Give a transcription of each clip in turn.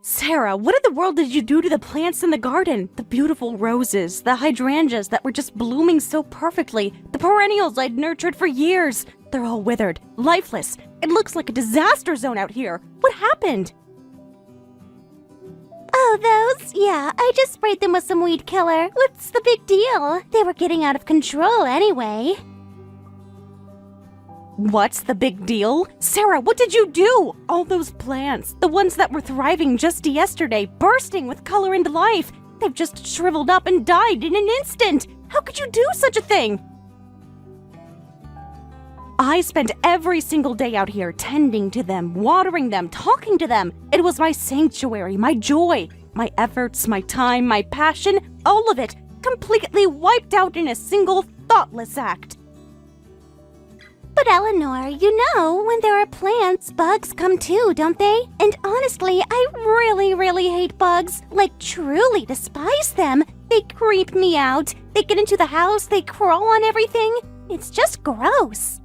Sarah, what in the world did you do to the plants in the garden? The beautiful roses, the hydrangeas that were just blooming so perfectly, the perennials I'd nurtured for years. They're all withered, lifeless. It looks like a disaster zone out here. What happened? Oh, those? Yeah, I just sprayed them with some weed killer. What's the big deal? They were getting out of control anyway. What's the big deal? Sarah, what did you do? All those plants, the ones that were thriving just yesterday, bursting with color and life, they've just shriveled up and died in an instant. How could you do such a thing? I spent every single day out here tending to them, watering them, talking to them. It was my sanctuary, my joy, my efforts, my time, my passion, all of it completely wiped out in a single thoughtless act. But Eleanor, you know, when there are plants, bugs come too, don't they? And honestly, I really hate bugs. Like, truly despise them. They creep me out. They get into the house, they crawl on everything. It's just gross.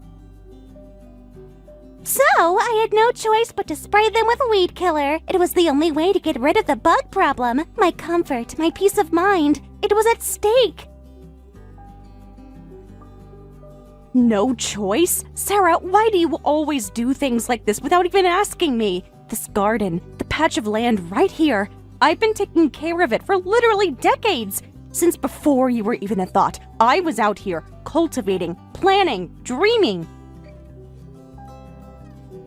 So, I had no choice but to spray them with weed killer. It was the only way to get rid of the bug problem. My comfort, my peace of mind, it was at stake. No choice? Sarah, why do you always do things like this without even asking me? This garden, the patch of land right here, I've been taking care of it for literally decades. Since before you were even a thought, I was out here cultivating, planning, dreaming.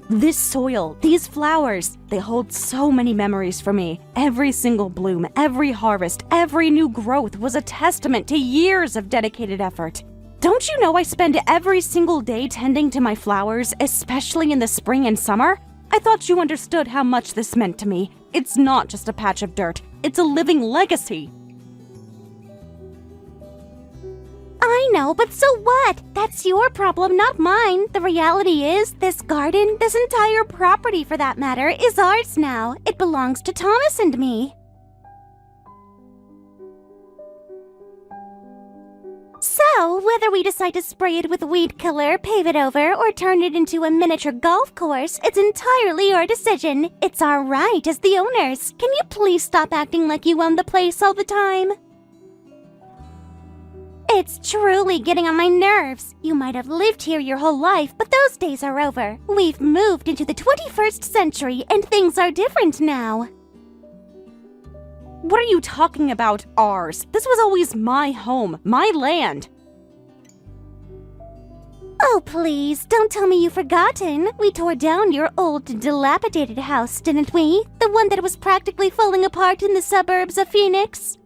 This soil, these flowers, they hold so many memories for me. Every single bloom, every harvest, every new growth was a testament to years of dedicated effort. Don't you know I spend every single day tending to my flowers, especially in the spring and summer? I thought you understood how much this meant to me. It's not just a patch of dirt. It's a living legacy. I know, but so what? That's your problem, not mine. The reality is, this garden, this entire property for that matter, is ours now. It belongs to Thomas and me. So, whether we decide to spray it with weed killer, pave it over, or turn it into a miniature golf course, it's entirely our decision. It's our right as the owners. Can you please stop acting like you own the place all the time? It's truly getting on my nerves. You might have lived here your whole life, but those days are over. We've moved into the 21st century, and things are different now. What are you talking about, ours? This was always my home, my land. Oh, please, don't tell me you've forgotten. We tore down your old, dilapidated house, didn't we? The one that was practically falling apart in the suburbs of Phoenix.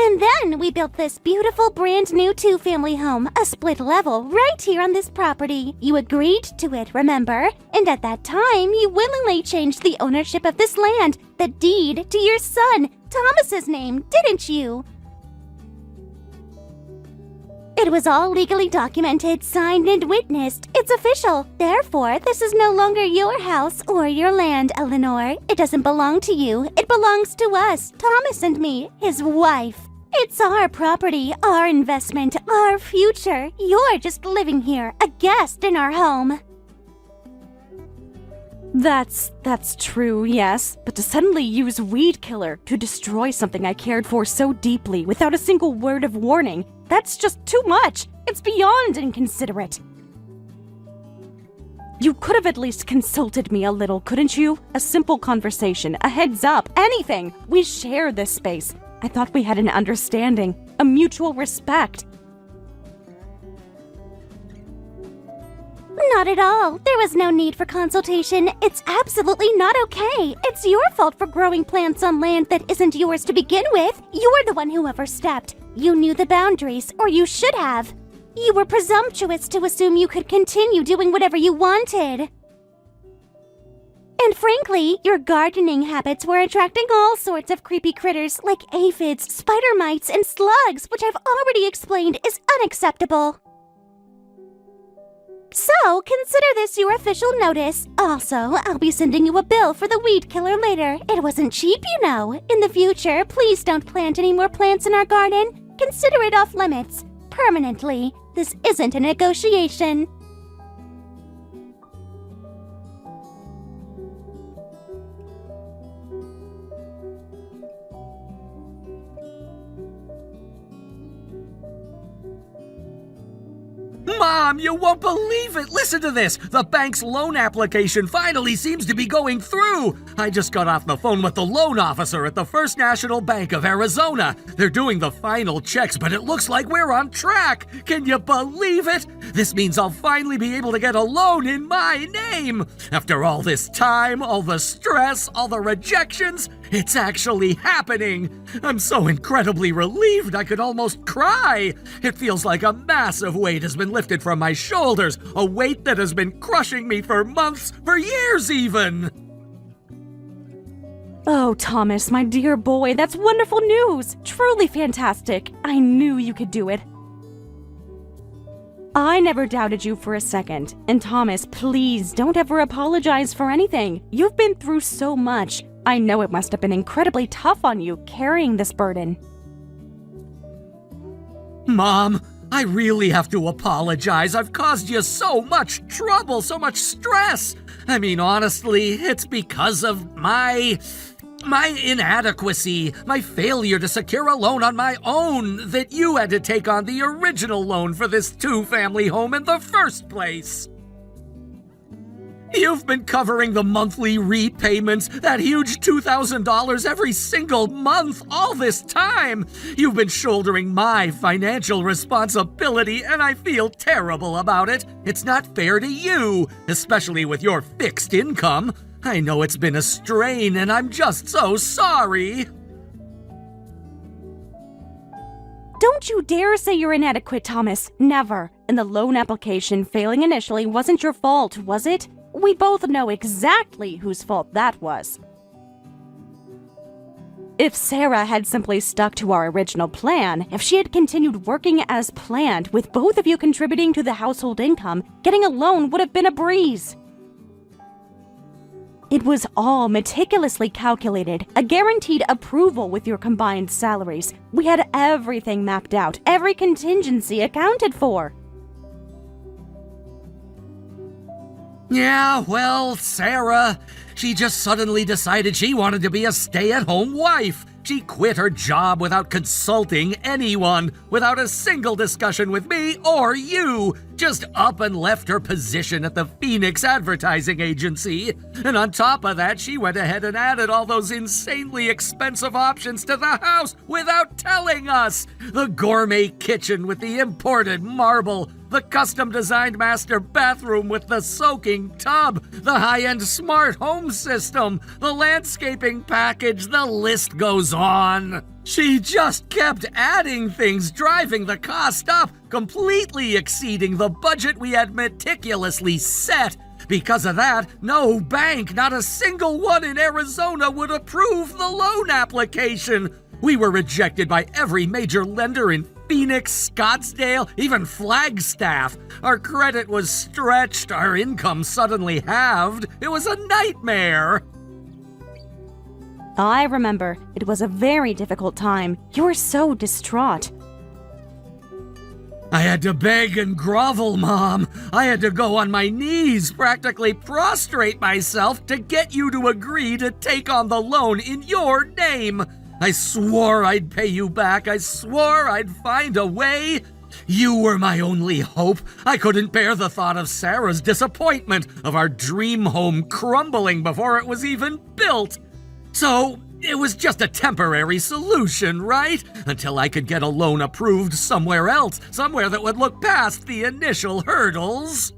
And then we built this beautiful brand new two-family home, a split level, right here on this property. You agreed to it, remember? And at that time, you willingly changed the ownership of this land, the deed, to your son, Thomas's name, didn't you? It was all legally documented, signed, and witnessed. It's official. Therefore, this is no longer your house or your land, Eleanor. It doesn't belong to you. It belongs to us, Thomas and me, his wife. It's our property, our investment, our future. You're just living here, a guest in our home. That's true, yes. But to suddenly use weed killer to destroy something I cared for so deeply without a single word of warning, that's just too much. It's beyond inconsiderate. You could have at least consulted me a little, couldn't you? A simple conversation, a heads up, anything. We share this space. I thought we had an understanding, a mutual respect. Not at all. There was no need for consultation. It's absolutely not okay. It's your fault for growing plants on land that isn't yours to begin with. You're the one who overstepped. You knew the boundaries, or you should have. You were presumptuous to assume you could continue doing whatever you wanted. And frankly, your gardening habits were attracting all sorts of creepy critters like aphids, spider mites, and slugs, which I've already explained is unacceptable. So, consider this your official notice. Also, I'll be sending you a bill for the weed killer later. It wasn't cheap, you know. In the future, please don't plant any more plants in our garden. Consider it off limits. Permanently. This isn't a negotiation. Mom, you won't believe it! Listen to this! The bank's loan application finally seems to be going through! I just got off the phone with the loan officer at the First National Bank of Arizona. They're doing the final checks, but it looks like we're on track! Can you believe it? This means I'll finally be able to get a loan in my name! After all this time, all the stress, all the rejections, it's actually happening! I'm so incredibly relieved I could almost cry! It feels like a massive weight has been lifted from my shoulders, a weight that has been crushing me for months, for years even! Oh, Thomas, my dear boy, that's wonderful news! Truly fantastic! I knew you could do it. I never doubted you for a second. And Thomas, please don't ever apologize for anything. You've been through so much. I know it must have been incredibly tough on you carrying this burden. Mom, I really have to apologize. I've caused you so much trouble, so much stress. I mean, honestly, it's because of my inadequacy, my failure to secure a loan on my own, that you had to take on the original loan for this two-family home in the first place. You've been covering the monthly repayments, that huge $2,000 every single month, all this time. You've been shouldering my financial responsibility, and I feel terrible about it. It's not fair to you, especially with your fixed income. I know it's been a strain, and I'm just so sorry. Don't you dare say you're inadequate, Thomas. Never. And the loan application failing initially wasn't your fault, was it? We both know exactly whose fault that was. If Sarah had simply stuck to our original plan, if she had continued working as planned, with both of you contributing to the household income, getting a loan would have been a breeze. It was all meticulously calculated, a guaranteed approval with your combined salaries. We had everything mapped out, every contingency accounted for. Yeah, well, Sarah, she just suddenly decided she wanted to be a stay-at-home wife. She quit her job without consulting anyone, without a single discussion with me or you. Just up and left her position at the Phoenix advertising agency. And on top of that, she went ahead and added all those insanely expensive options to the house without telling us. The gourmet kitchen with the imported marble, the custom-designed master bathroom with the soaking tub, the high-end smart home system, the landscaping package, the list goes on. She just kept adding things, driving the cost up, completely exceeding the budget we had meticulously set. Because of that, no bank, not a single one in Arizona, would approve the loan application. We were rejected by every major lender in Phoenix, Scottsdale, even Flagstaff. Our credit was stretched, our income suddenly halved. It was a nightmare. I remember. It was a very difficult time. You were so distraught. I had to beg and grovel, Mom. I had to go on my knees, practically prostrate myself to get you to agree to take on the loan in your name. I swore I'd pay you back. I swore I'd find a way. You were my only hope. I couldn't bear the thought of Sarah's disappointment, of our dream home crumbling before it was even built. So, it was just a temporary solution, right? Until I could get a loan approved somewhere else, somewhere that would look past the initial hurdles.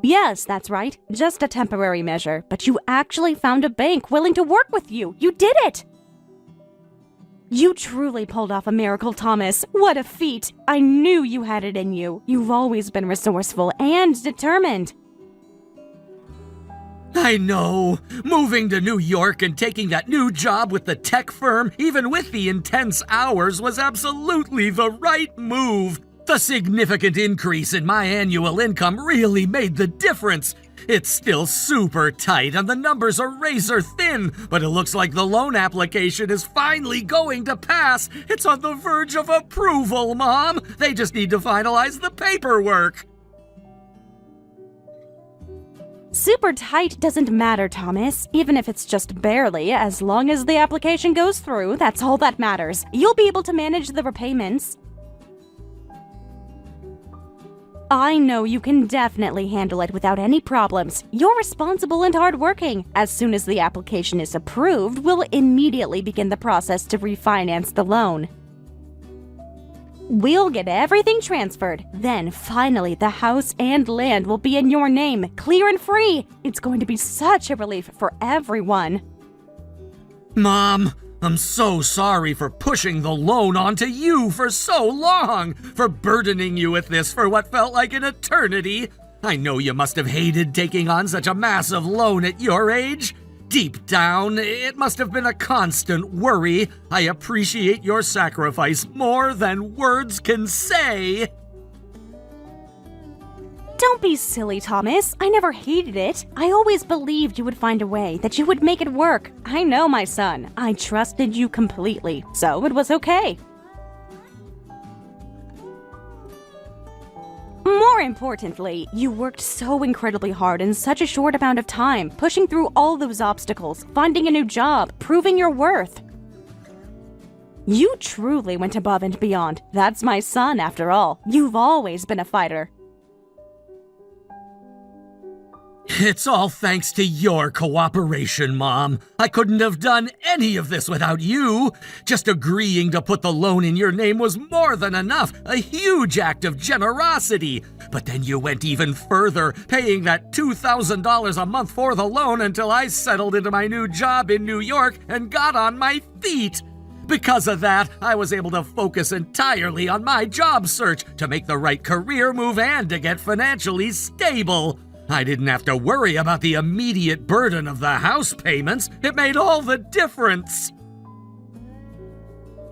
Yes, that's right. Just a temporary measure. But you actually found a bank willing to work with you. You did it! You truly pulled off a miracle, Thomas. What a feat. I knew you had it in you. You've always been resourceful and determined. I know. Moving to New York and taking that new job with the tech firm, even with the intense hours, was absolutely the right move. The significant increase in my annual income really made the difference. It's still super tight and the numbers are razor thin, but it looks like the loan application is finally going to pass. It's on the verge of approval, Mom. They just need to finalize the paperwork. Super tight doesn't matter, Thomas. Even if it's just barely, as long as the application goes through, that's all that matters. You'll be able to manage the repayments. I know you can definitely handle it without any problems. You're responsible and hardworking. As soon as the application is approved, we'll immediately begin the process to refinance the loan. We'll get everything transferred. Then, finally, the house and land will be in your name, clear and free. It's going to be such a relief for everyone. Mom, I'm so sorry for pushing the loan onto you for so long, for burdening you with this for what felt like an eternity. I know you must have hated taking on such a massive loan at your age. Deep down, it must have been a constant worry. I appreciate your sacrifice more than words can say. Don't be silly, Thomas. I never hated it. I always believed you would find a way, that you would make it work. I know, my son. I trusted you completely, so it was okay. More importantly, you worked so incredibly hard in such a short amount of time, pushing through all those obstacles, finding a new job, proving your worth. You truly went above and beyond. That's my son, after all. You've always been a fighter. It's all thanks to your cooperation, Mom. I couldn't have done any of this without you. Just agreeing to put the loan in your name was more than enough, a huge act of generosity. But then you went even further, paying that $2,000 a month for the loan until I settled into my new job in New York and got on my feet. Because of that, I was able to focus entirely on my job search, to make the right career move and to get financially stable. I didn't have to worry about the immediate burden of the house payments. It made all the difference.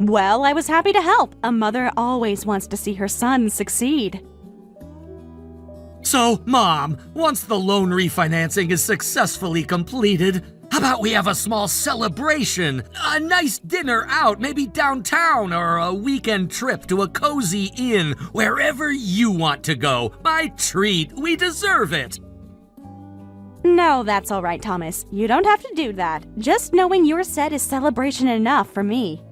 Well, I was happy to help. A mother always wants to see her son succeed. So, Mom, once the loan refinancing is successfully completed, how about we have a small celebration? A nice dinner out, maybe downtown, or a weekend trip to a cozy inn, wherever you want to go. My treat. We deserve it. No, that's all right, Thomas. You don't have to do that. Just knowing you're set is celebration enough for me.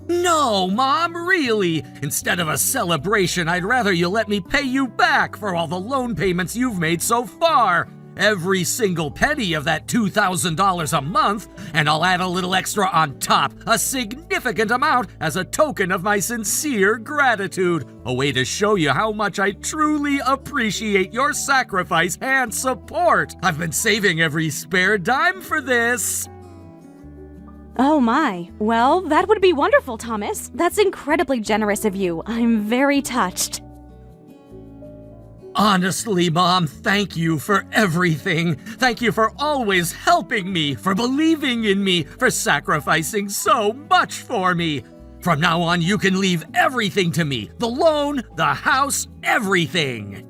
No, Mom, really. Instead of a celebration, I'd rather you let me pay you back for all the loan payments you've made so far. Every single penny of that $2,000 a month, and I'll add a little extra on top, a significant amount as a token of my sincere gratitude. A way to show you how much I truly appreciate your sacrifice and support. I've been saving every spare dime for this. Oh my. Well, that would be wonderful, Thomas. That's incredibly generous of you. I'm very touched. Honestly, Mom, thank you for everything. Thank you for always helping me, for believing in me, for sacrificing so much for me. From now on, you can leave everything to me. The loan, the house, everything.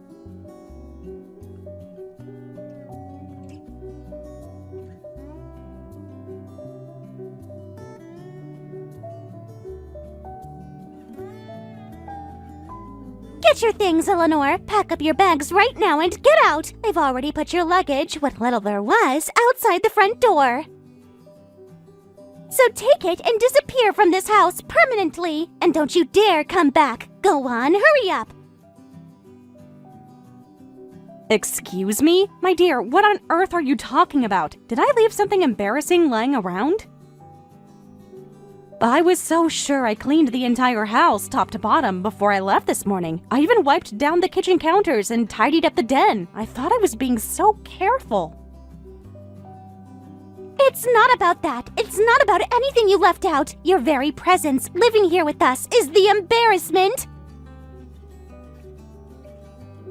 Get your things, Eleanor. Pack up your bags right now and get out. They've already put your luggage, what little there was, outside the front door. So take it and disappear from this house permanently. And don't you dare come back. Go on, hurry up. Excuse me? My dear, what on earth are you talking about? Did I leave something embarrassing lying around? I was so sure I cleaned the entire house top to bottom before I left this morning. I even wiped down the kitchen counters and tidied up the den. I thought I was being so careful. It's not about that. It's not about anything you left out. Your very presence, living here with us, is the embarrassment.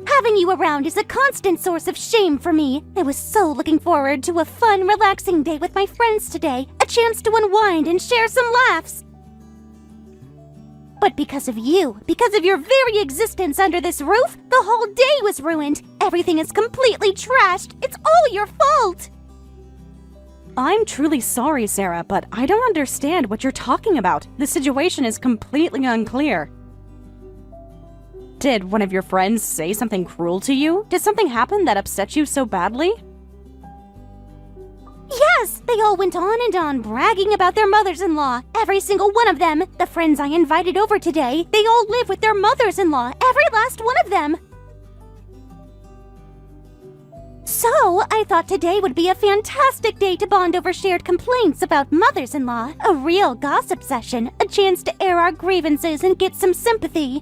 Having you around is a constant source of shame for me. I was so looking forward to a fun, relaxing day with my friends today, a chance to unwind and share some laughs. But because of you, because of your very existence under this roof, the whole day was ruined. Everything is completely trashed. It's all your fault. I'm truly sorry, Sarah, but I don't understand what you're talking about. The situation is completely unclear. Did one of your friends say something cruel to you? Did something happen that upset you so badly? Yes, they all went on and on bragging about their mothers-in-law. Every single one of them. The friends I invited over today, they all live with their mothers-in-law. Every last one of them. So, I thought today would be a fantastic day to bond over shared complaints about mothers-in-law. A real gossip session, a chance to air our grievances and get some sympathy.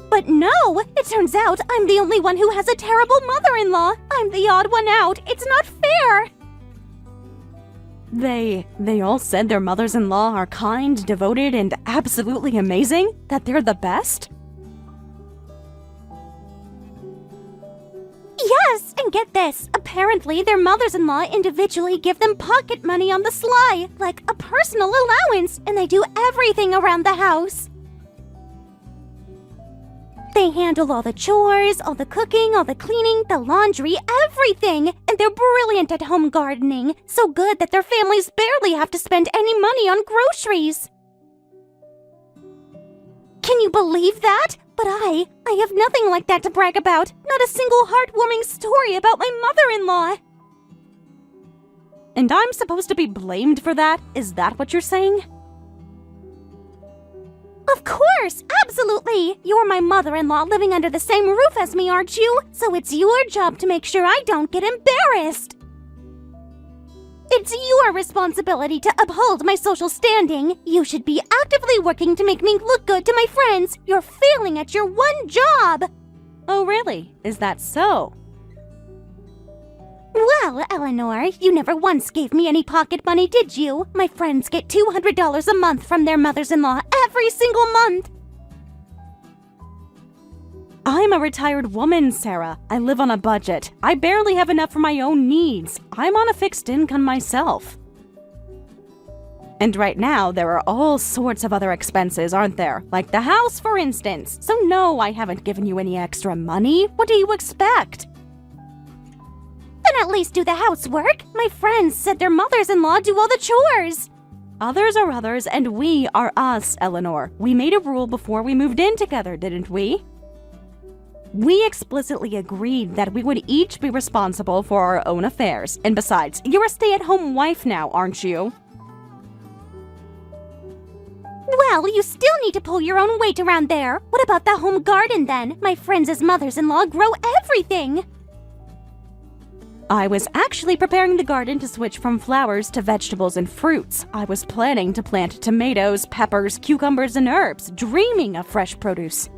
But no, it turns out I'm the only one who has a terrible mother-in-law. I'm the odd one out. It's not fair. They all said their mothers-in-law are kind, devoted, and absolutely amazing? That they're the best? Yes, and get this. Apparently, their mothers-in-law individually give them pocket money on the sly, like a personal allowance, and they do everything around the house. They handle all the chores, all the cooking, all the cleaning, the laundry, everything! And they're brilliant at home gardening, so good that their families barely have to spend any money on groceries. Can you believe that? But I have nothing like that to brag about. Not a single heartwarming story about my mother-in-law. And I'm supposed to be blamed for that? Is that what you're saying? Of course! Absolutely! You're my mother-in-law living under the same roof as me, aren't you? So it's your job to make sure I don't get embarrassed. It's your responsibility to uphold my social standing. You should be actively working to make me look good to my friends. You're failing at your one job. Oh, really? Is that so? Well, Eleanor, you never once gave me any pocket money, did you? My friends get $200 a month from their mothers-in-law every single month. I'm a retired woman, Sarah. I live on a budget. I barely have enough for my own needs. I'm on a fixed income myself. And right now, there are all sorts of other expenses, aren't there? Like the house, for instance. So no, I haven't given you any extra money. What do you expect? Then at least do the housework. My friends said their mothers-in-law do all the chores. Others are others, and we are us, Eleanor. We made a rule before we moved in together, didn't we? We explicitly agreed that we would each be responsible for our own affairs. And besides, you're a stay-at-home wife now, aren't you? Well, you still need to pull your own weight around there. What about the home garden then? My friends' mothers-in-law grow everything. I was actually preparing the garden to switch from flowers to vegetables and fruits. I was planning to plant tomatoes, peppers, cucumbers, and herbs, dreaming of fresh produce.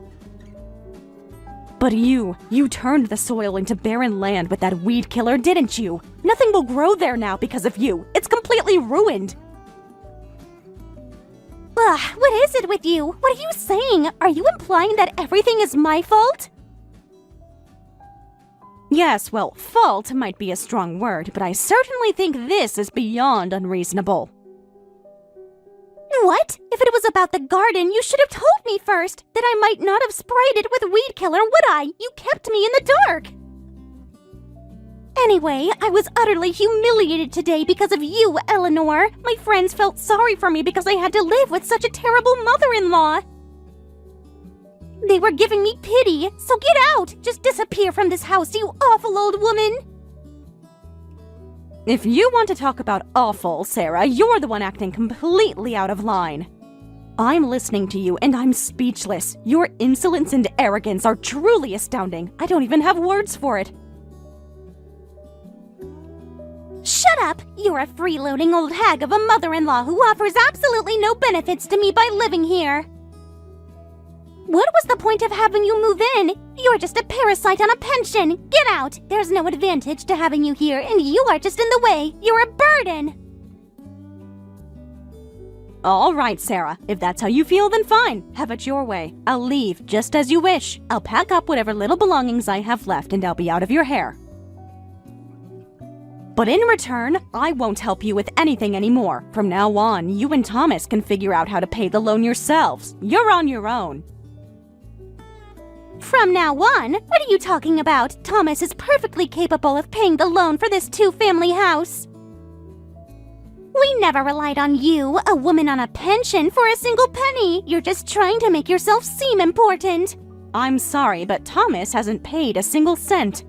But you turned the soil into barren land with that weed killer, didn't you? Nothing will grow there now because of you. It's completely ruined. Ugh, what is it with you? What are you saying? Are you implying that everything is my fault? Yes, well, fault might be a strong word, but I certainly think this is beyond unreasonable. What? If it was about the garden, you should have told me first. Then I might not have sprayed it with weed killer, would I? You kept me in the dark. Anyway, I was utterly humiliated today because of you, Eleanor. My friends felt sorry for me because I had to live with such a terrible mother-in-law. They were giving me pity, so get out! Just disappear from this house, you awful old woman! If you want to talk about awful, Sarah, you're the one acting completely out of line. I'm listening to you and I'm speechless. Your insolence and arrogance are truly astounding. I don't even have words for it. Shut up! You're a freeloading old hag of a mother-in-law who offers absolutely no benefits to me by living here. What was the point of having you move in? You're just a parasite on a pension. Get out! There's no advantage to having you here, and you are just in the way. You're a burden. All right, Sarah. If that's how you feel, then fine. Have it your way. I'll leave just as you wish. I'll pack up whatever little belongings I have left, and I'll be out of your hair. But in return, I won't help you with anything anymore. From now on, you and Thomas can figure out how to pay the loan yourselves. You're on your own. From now on? What are you talking about? Thomas is perfectly capable of paying the loan for this two-family house. We never relied on you, a woman on a pension, for a single penny. You're just trying to make yourself seem important. I'm sorry, but Thomas hasn't paid a single cent.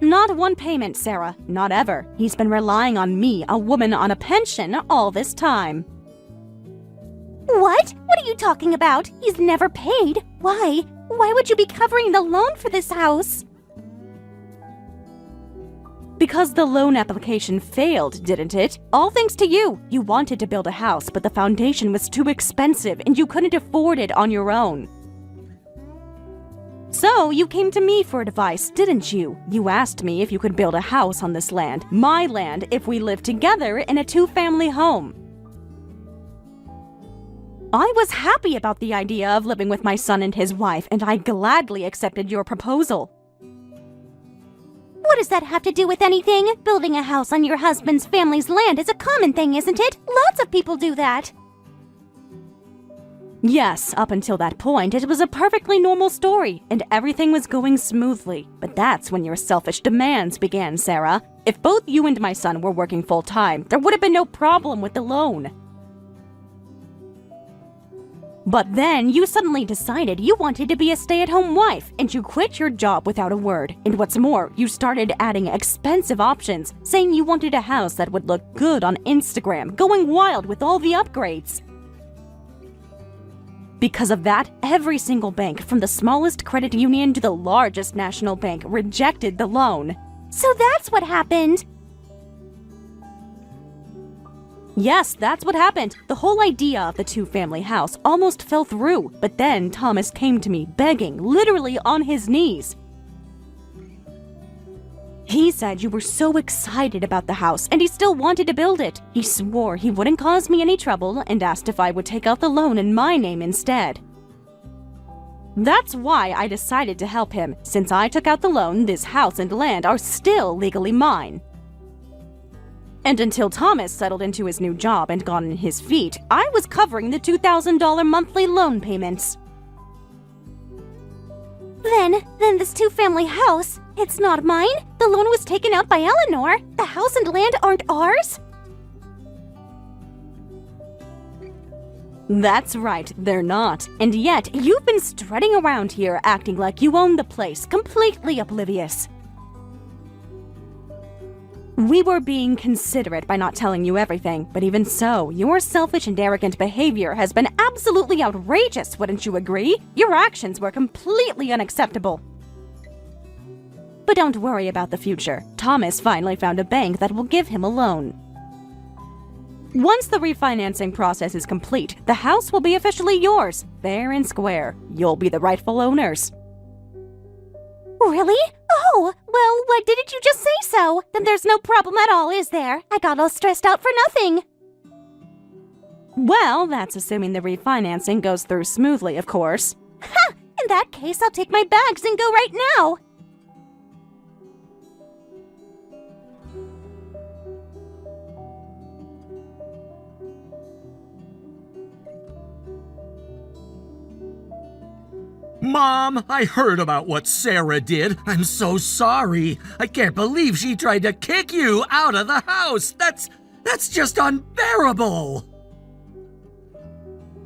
Not one payment, Sarah. Not ever. He's been relying on me, a woman on a pension, all this time. What? What are you talking about? He's never paid. Why? Why would you be covering the loan for this house? Because the loan application failed, didn't it? All thanks to you. You wanted to build a house, but the foundation was too expensive and you couldn't afford it on your own. So you came to me for advice, didn't you? You asked me if you could build a house on this land, my land, if we lived together in a two-family home. I was happy about the idea of living with my son and his wife, and I gladly accepted your proposal. What does that have to do with anything? Building a house on your husband's family's land is a common thing, isn't it? Lots of people do that. Yes, up until that point, it was a perfectly normal story, and everything was going smoothly. But that's when your selfish demands began, Sarah. If both you and my son were working full-time, there would have been no problem with the loan. But then you suddenly decided you wanted to be a stay-at-home wife, and you quit your job without a word. And what's more, you started adding expensive options, saying you wanted a house that would look good on Instagram, going wild with all the upgrades. Because of that, every single bank, from the smallest credit union to the largest national bank, rejected the loan. So that's what happened. Yes, that's what happened. The whole idea of the two-family house almost fell through, but then Thomas came to me begging, literally on his knees. He said you were so excited about the house and he still wanted to build it. He swore he wouldn't cause me any trouble and asked if I would take out the loan in my name instead. That's why I decided to help him. Since I took out the loan, this house and land are still legally mine. And until Thomas settled into his new job and got on his feet, I was covering the $2,000 monthly loan payments. Then this two-family house, it's not mine? The loan was taken out by Eleanor. The house and land aren't ours? That's right, they're not. And yet, you've been strutting around here acting like you own the place, completely oblivious. We were being considerate by not telling you everything, but even so, your selfish and arrogant behavior has been absolutely outrageous, wouldn't you agree? Your actions were completely unacceptable. But don't worry about the future. Thomas finally found a bank that will give him a loan. Once the refinancing process is complete, the house will be officially yours, fair and square. You'll be the rightful owners. Really? Oh, well, why didn't you just say so? Then there's no problem at all, is there? I got all stressed out for nothing. Well, that's assuming the refinancing goes through smoothly, of course. Ha! In that case, I'll take my bags and go right now. Mom, I heard about what Sarah did. I'm so sorry. I can't believe she tried to kick you out of the house. That's just unbearable.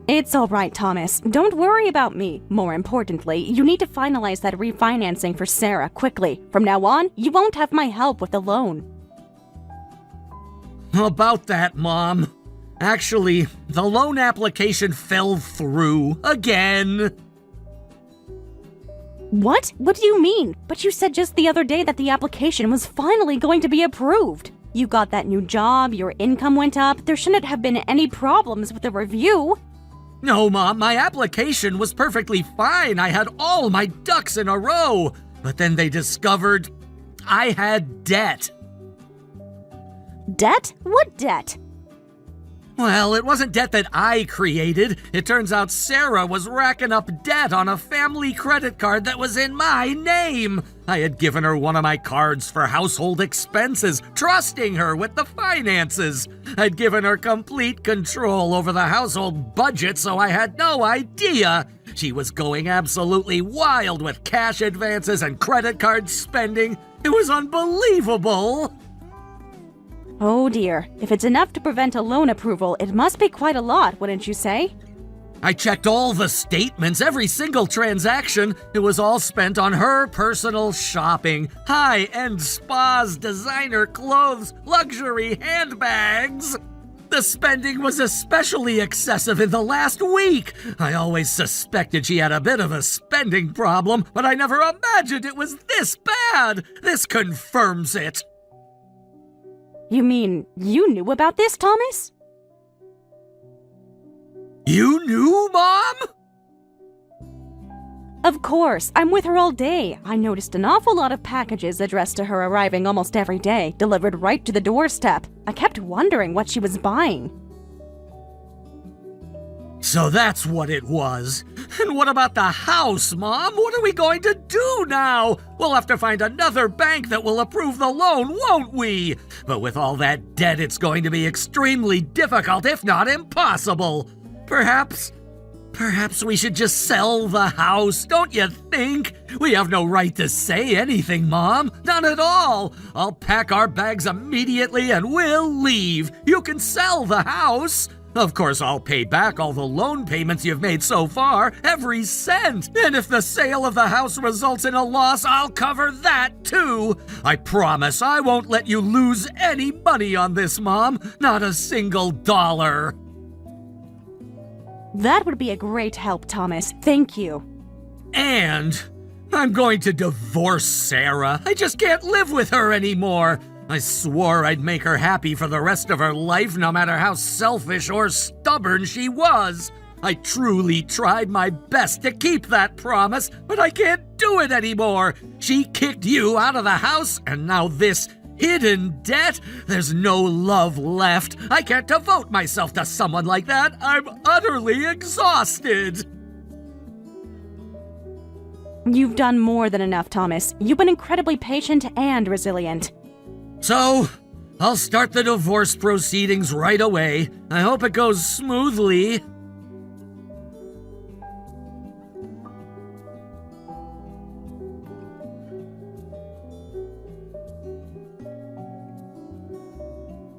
It's all right, Thomas. Don't worry about me. More importantly, you need to finalize that refinancing for Sarah quickly. From now on, you won't have my help with the loan. About that, Mom. Actually, the loan application fell through again. What? What do you mean? But you said just the other day that the application was finally going to be approved. You got that new job, your income went up, there shouldn't have been any problems with the review. No, Mom, my application was perfectly fine. I had all my ducks in a row. But then they discovered I had debt. Debt? What debt? Well, it wasn't debt that I created. It turns out Sarah was racking up debt on a family credit card that was in my name. I had given her one of my cards for household expenses, trusting her with the finances. I'd given her complete control over the household budget, so I had no idea. She was going absolutely wild with cash advances and credit card spending. It was unbelievable. Oh dear, if it's enough to prevent a loan approval, it must be quite a lot, wouldn't you say? I checked all the statements, every single transaction. It was all spent on her personal shopping. High-end spas, designer clothes, luxury handbags. The spending was especially excessive in the last week. I always suspected she had a bit of a spending problem, but I never imagined it was this bad. This confirms it. You mean you knew about this, Thomas? You knew, Mom? Of course, I'm with her all day. I noticed an awful lot of packages addressed to her arriving almost every day, delivered right to the doorstep. I kept wondering what she was buying. So that's what it was. And what about the house, Mom? What are we going to do now? We'll have to find another bank that will approve the loan, won't we? But with all that debt, it's going to be extremely difficult, if not impossible. Perhaps we should just sell the house, don't you think? We have no right to say anything, Mom. None at all. I'll pack our bags immediately and we'll leave. You can sell the house. Of course, I'll pay back all the loan payments you've made so far, every cent. And if the sale of the house results in a loss, I'll cover that too. I promise I won't let you lose any money on this, Mom. Not a single dollar. That would be a great help, Thomas. Thank you. And I'm going to divorce Sarah. I just can't live with her anymore. I swore I'd make her happy for the rest of her life, no matter how selfish or stubborn she was. I truly tried my best to keep that promise, but I can't do it anymore. She kicked you out of the house, and now this hidden debt? There's no love left. I can't devote myself to someone like that. I'm utterly exhausted. You've done more than enough, Thomas. You've been incredibly patient and resilient. So, I'll start the divorce proceedings right away. I hope it goes smoothly.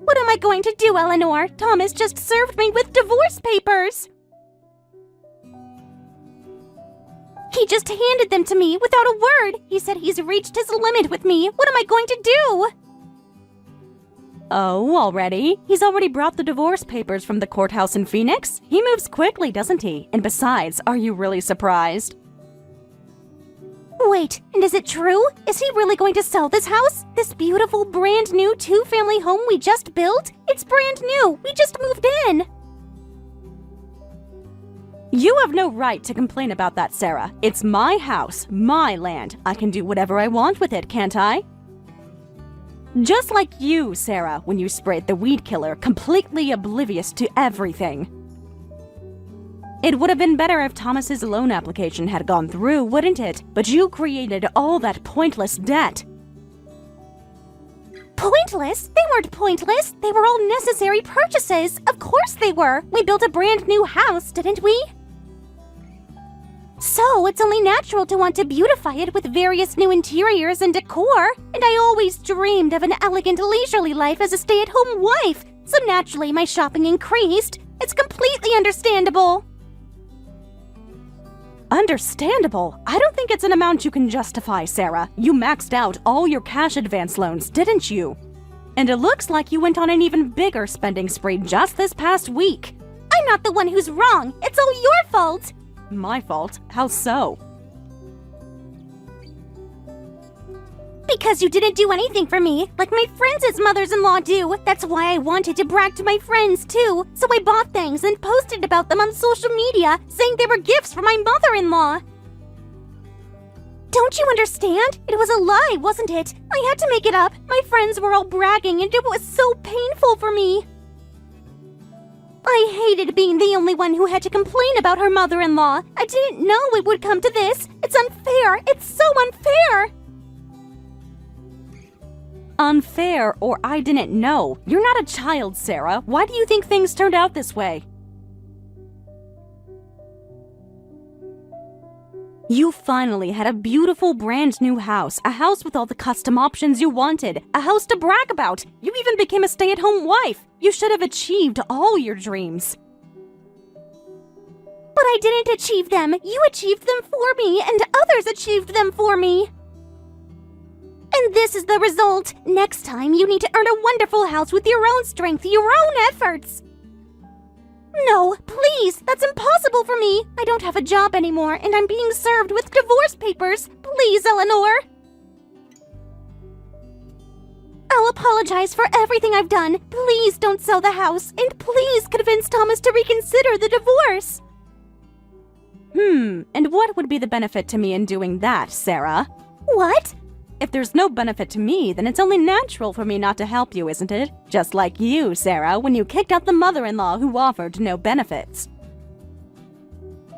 What am I going to do, Eleanor? Thomas just served me with divorce papers. He just handed them to me without a word. He said he's reached his limit with me. What am I going to do? Oh, already? He's already brought the divorce papers from the courthouse in Phoenix? He moves quickly, doesn't he? And besides, are you really surprised? Wait, and is it true? Is he really going to sell this house? This beautiful brand new two-family home we just built? It's brand new. We just moved in. You have no right to complain about that, Sarah. It's my house, my land. I can do whatever I want with it, can't I? Just like you, Sarah, when you sprayed the weed killer, completely oblivious to everything. It would have been better if Thomas's loan application had gone through, wouldn't it? But you created all that pointless debt. Pointless? They weren't pointless. They were all necessary purchases. Of course they were. We built a brand new house, didn't we? So it's only natural to want to beautify it with various new interiors and decor. And I always dreamed of an elegant, leisurely life as a stay-at-home wife. So naturally my shopping increased. It's completely understandable. Understandable? I don't think it's an amount you can justify, Sarah. You maxed out all your cash advance loans, didn't you? And it looks like you went on an even bigger spending spree just this past week. I'm not the one who's wrong. It's all your fault. My fault? How so? Because you didn't do anything for me, like my friends' mothers-in-law do. That's why I wanted to brag to my friends, too. So I bought things and posted about them on social media, saying they were gifts from my mother-in-law. Don't you understand? It was a lie, wasn't it? I had to make it up. My friends were all bragging, and it was so painful for me. I hated being the only one who had to complain about her mother-in-law. I didn't know it would come to this. It's unfair. It's so unfair. Unfair or I didn't know. You're not a child, Sarah. Why do you think things turned out this way? You finally had a beautiful brand new house, a house with all the custom options you wanted, a house to brag about. You even became a stay-at-home wife. You should have achieved all your dreams. But But I didn't achieve them. You achieved them for me, and others achieved them for me. And this is the result. Next time, you need to earn a wonderful house with your own strength, your own efforts. No, please, that's impossible for me. I don't have a job anymore, and I'm being served with divorce papers. Please, Eleanor. I'll apologize for everything I've done. Please don't sell the house, and please convince Thomas to reconsider the divorce. And what would be the benefit to me in doing that, Sarah? What? If there's no benefit to me, then it's only natural for me not to help you, isn't it? Just like you, Sarah, when you kicked out the mother-in-law who offered no benefits.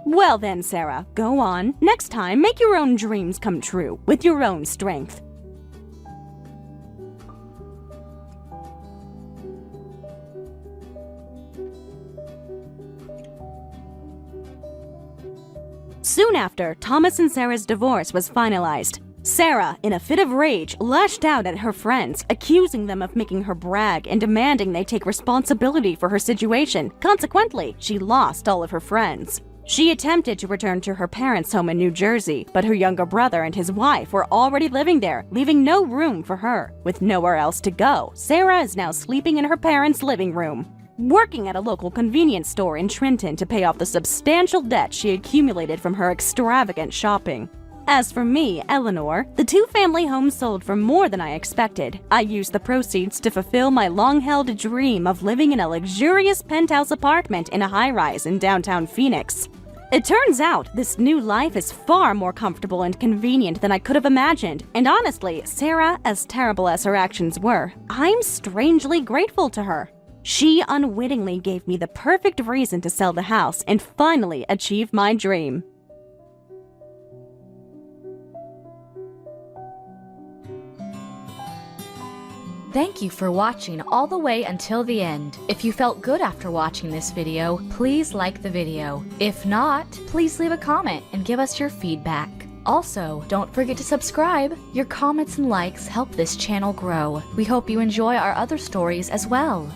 Well then, Sarah, go on. Next time, make your own dreams come true, with your own strength. Soon after, Thomas and Sarah's divorce was finalized. Sarah, in a fit of rage, lashed out at her friends, accusing them of making her brag and demanding they take responsibility for her situation. Consequently, she lost all of her friends. She attempted to return to her parents' home in New Jersey, but her younger brother and his wife were already living there, leaving no room for her. With nowhere else to go, Sarah is now sleeping in her parents' living room, working at a local convenience store in Trenton to pay off the substantial debt she accumulated from her extravagant shopping. As for me, Eleanor, the two-family home sold for more than I expected. I used the proceeds to fulfill my long-held dream of living in a luxurious penthouse apartment in a high-rise in downtown Phoenix. It turns out this new life is far more comfortable and convenient than I could have imagined, and honestly, Sarah, as terrible as her actions were, I'm strangely grateful to her. She unwittingly gave me the perfect reason to sell the house and finally achieve my dream. Thank you for watching all the way until the end. If you felt good after watching this video, please like the video. If not, please leave a comment and give us your feedback. Also, don't forget to subscribe. Your comments and likes help this channel grow. We hope you enjoy our other stories as well.